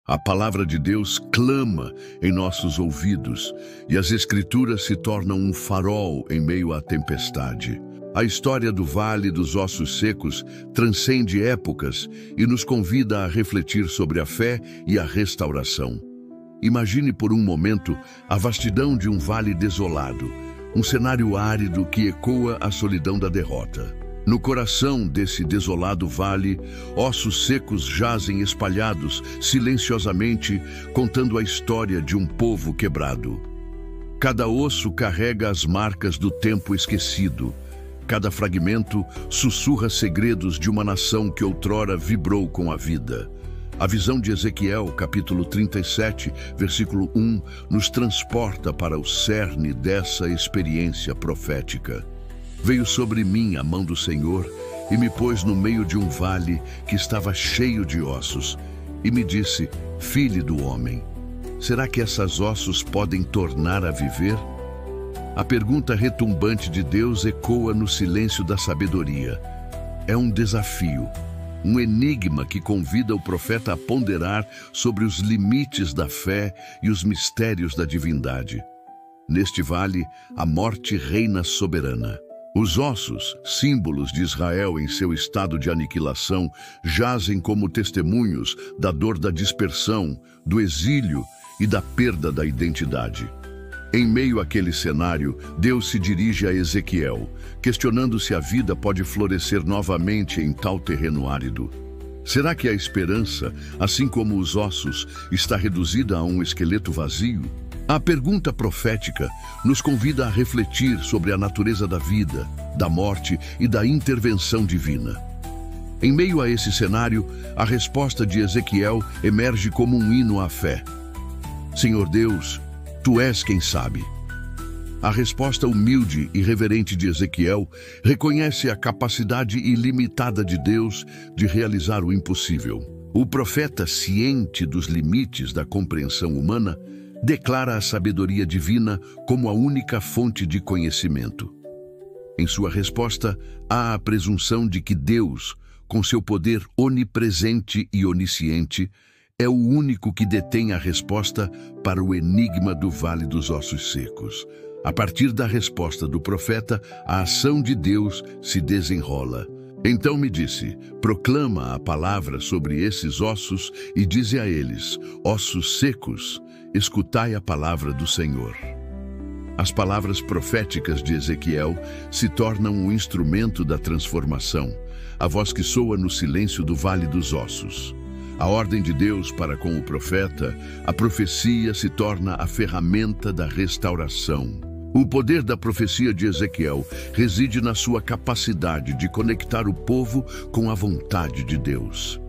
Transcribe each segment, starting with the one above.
A palavra de Deus clama em nossos ouvidos e as Escrituras se tornam um farol em meio à tempestade. A história do Vale dos Ossos Secos transcende épocas e nos convida a refletir sobre a fé e a restauração. Imagine por um momento a vastidão de um vale desolado, um cenário árido que ecoa a solidão da derrota. No coração desse desolado vale, ossos secos jazem espalhados silenciosamente, contando a história de um povo quebrado. Cada osso carrega as marcas do tempo esquecido. Cada fragmento sussurra segredos de uma nação que outrora vibrou com a vida. A visão de Ezequiel, capítulo 37, versículo 1, nos transporta para o cerne dessa experiência profética. Veio sobre mim a mão do Senhor e me pôs no meio de um vale que estava cheio de ossos, e me disse: Filho do homem, será que essas ossos podem tornar a viver? A pergunta retumbante de Deus ecoa no silêncio da sabedoria. É um desafio, um enigma que convida o profeta a ponderar sobre os limites da fé e os mistérios da divindade. Neste vale, a morte reina soberana. Os ossos, símbolos de Israel em seu estado de aniquilação, jazem como testemunhos da dor da dispersão, do exílio e da perda da identidade. Em meio àquele cenário, Deus se dirige a Ezequiel, questionando se a vida pode florescer novamente em tal terreno árido. Será que a esperança, assim como os ossos, está reduzida a um esqueleto vazio? A pergunta profética nos convida a refletir sobre a natureza da vida, da morte e da intervenção divina. Em meio a esse cenário, a resposta de Ezequiel emerge como um hino à fé. Senhor Deus, Tu és quem sabe. A resposta humilde e reverente de Ezequiel reconhece a capacidade ilimitada de Deus de realizar o impossível. O profeta, ciente dos limites da compreensão humana, declara a sabedoria divina como a única fonte de conhecimento. Em sua resposta, há a presunção de que Deus, com seu poder onipresente e onisciente, é o único que detém a resposta para o enigma do Vale dos Ossos Secos. A partir da resposta do profeta, a ação de Deus se desenrola. Então me disse: proclama a palavra sobre esses ossos e dize a eles: ossos secos, escutai a palavra do Senhor. As palavras proféticas de Ezequiel se tornam um instrumento da transformação, a voz que soa no silêncio do Vale dos Ossos. A ordem de Deus para com o profeta, a profecia se torna a ferramenta da restauração. O poder da profecia de Ezequiel reside na sua capacidade de conectar o povo com a vontade de Deus.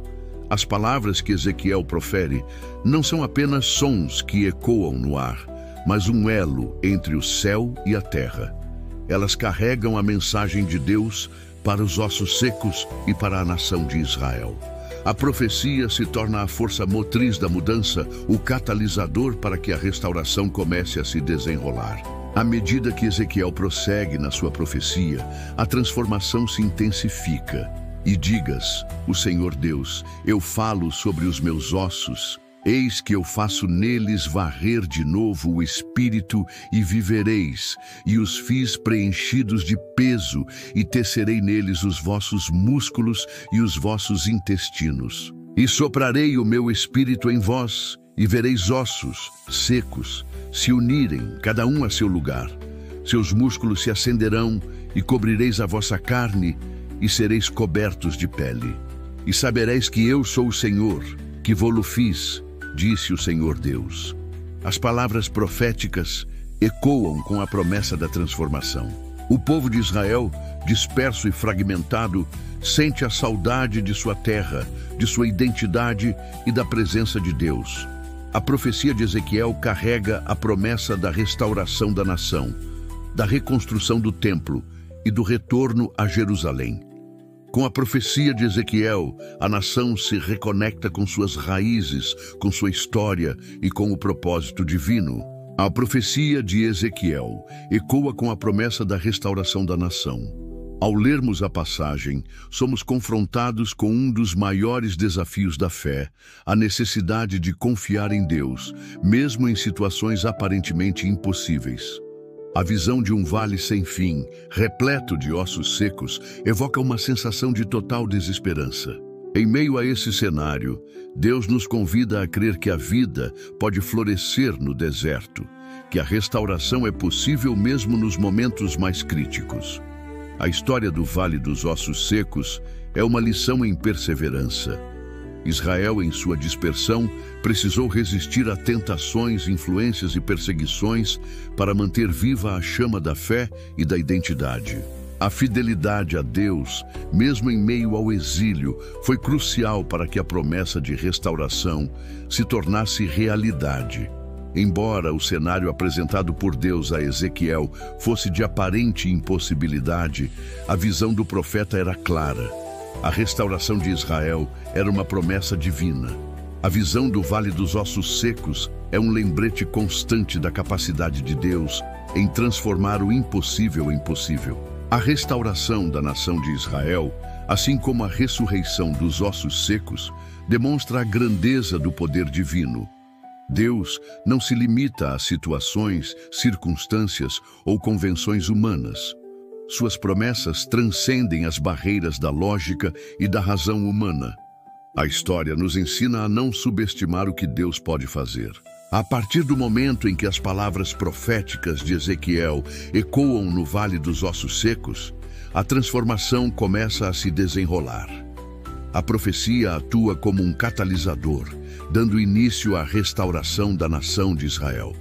As palavras que Ezequiel profere não são apenas sons que ecoam no ar, mas um elo entre o céu e a terra. Elas carregam a mensagem de Deus para os ossos secos e para a nação de Israel. A profecia se torna a força motriz da mudança, o catalisador para que a restauração comece a se desenrolar. À medida que Ezequiel prossegue na sua profecia, a transformação se intensifica. E digas: o Senhor Deus, eu falo sobre os meus ossos, eis que eu faço neles varrer de novo o espírito e vivereis, e os fiz preenchidos de peso, e tecerei neles os vossos músculos e os vossos intestinos. E soprarei o meu espírito em vós, e vereis ossos secos se unirem, cada um a seu lugar. Seus músculos se acenderão, e cobrireis a vossa carne, e sereis cobertos de pele. E sabereis que eu sou o Senhor, que vô-lo fiz, disse o Senhor Deus. As palavras proféticas ecoam com a promessa da transformação. O povo de Israel, disperso e fragmentado, sente a saudade de sua terra, de sua identidade e da presença de Deus. A profecia de Ezequiel carrega a promessa da restauração da nação, da reconstrução do templo e do retorno a Jerusalém. Com a profecia de Ezequiel, a nação se reconecta com suas raízes, com sua história e com o propósito divino. A profecia de Ezequiel ecoa com a promessa da restauração da nação. Ao lermos a passagem, somos confrontados com um dos maiores desafios da fé, a necessidade de confiar em Deus, mesmo em situações aparentemente impossíveis. A visão de um vale sem fim, repleto de ossos secos, evoca uma sensação de total desesperança. Em meio a esse cenário, Deus nos convida a crer que a vida pode florescer no deserto, que a restauração é possível mesmo nos momentos mais críticos. A história do Vale dos Ossos Secos é uma lição em perseverança. Israel, em sua dispersão, precisou resistir a tentações, influências e perseguições para manter viva a chama da fé e da identidade. A fidelidade a Deus, mesmo em meio ao exílio, foi crucial para que a promessa de restauração se tornasse realidade. Embora o cenário apresentado por Deus a Ezequiel fosse de aparente impossibilidade, a visão do profeta era clara. A restauração de Israel era uma promessa divina. A visão do Vale dos Ossos Secos é um lembrete constante da capacidade de Deus em transformar o impossível em possível. A restauração da nação de Israel, assim como a ressurreição dos ossos secos, demonstra a grandeza do poder divino. Deus não se limita a situações, circunstâncias ou convenções humanas. Suas promessas transcendem as barreiras da lógica e da razão humana. A história nos ensina a não subestimar o que Deus pode fazer. A partir do momento em que as palavras proféticas de Ezequiel ecoam no Vale dos Ossos Secos, a transformação começa a se desenrolar. A profecia atua como um catalisador, dando início à restauração da nação de Israel.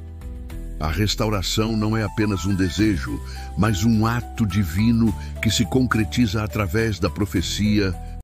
A restauração não é apenas um desejo, mas um ato divino que se concretiza através da profecia